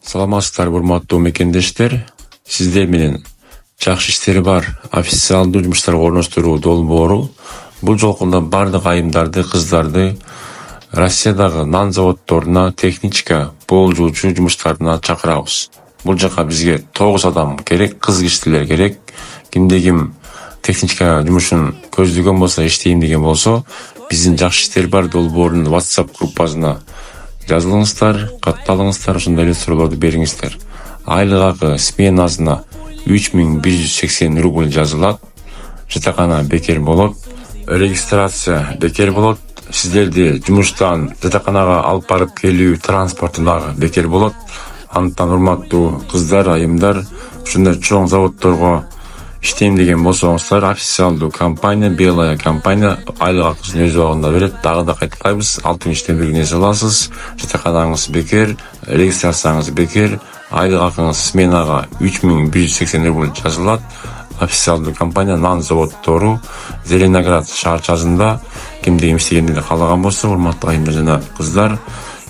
Саламатсыздар, урматтуу мекендештер. Сиздер менен жакшы иштери бар официалдуу жумуштарга орноштуруу долбоору бул жолкунда бардык айымдарды, кыздарды Россиядагы нан заводдоруна техничка болжоочу жумуштарына чакырабыз. Бул жака бизге 9 адам керек, кыз кишилер керек. Кимде ким техничка жумушун көздөгөн болсо, иштейм деген болсо, биздин жакшы иштери бар долбоорунун WhatsApp группасына жазылыңыздар, катталыңыздар, ошондой эле суроолорду бериңиздер. Айлык акы сменасына 3180 рубль жазылат. Жатакана бекер болот. Регистрация бекер болот. Сиздерди жумуштан жатаканага алып барып келүү транспорту дагы бекер болот. Андыктан урматтуу кыздар, айымдар, ушундай чоң заводдорго иштейм деген болсоңуздар, официалдуу компания, белая компания айлык акысын өз убагында берет. Дагы да кайталайбыз, 6-1 нерсе аласыз, жатаканаңыз бекер, регистрацияңыз бекер, айлык акыңыз сменага 3180 рубль жазылат. Официалдуу компания нан заводдору Зеленоград шаарчасында. Кимде ким иштегенди каалаган болсо, урматтуу айымдар жана кыздар,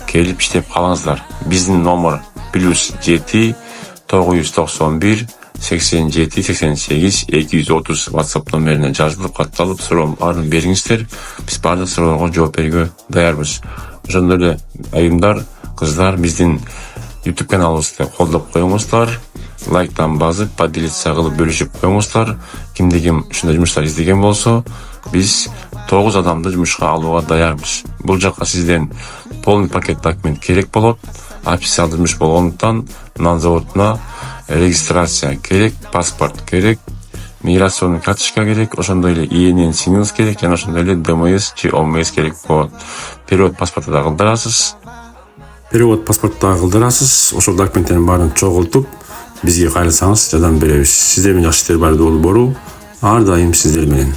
келип иштеп калыңыздар. Биздин номер +7 991 87 88 230 WhatsApp номерине жазылып, катталып, суроолорун бериңиздер. Биз бардык суроолорго жооп берүүгө даярбыз. Ошондой эле айымдар, кыздар, биздин YouTube каналыбызды колдоп коюңуздар. Лайктан басып, поделиться кылып бөлүшүп коюңуздар. Кимде ким ушундай жумуштар издеген болсо, биз 9 адамды жумушка алууга даярбыз. Бул жака сизден полный пакет документ керек болот. Официалдуу жумуш болгондуктан нан заводуна регистрация керек, паспорт керек, миграционный карточка керек, ошондой эле ИНН сиңиңиз керек, жана ошондой эле ДМС же ОМС керек болот. Перевод паспорту да кылдырасыз. Ошол документтердин баарын чогултуп, бизге кайрылсаңыз жардам беребиз. Сиздер менен жакшы иштер бар долбоору ар дайым сиздер менен.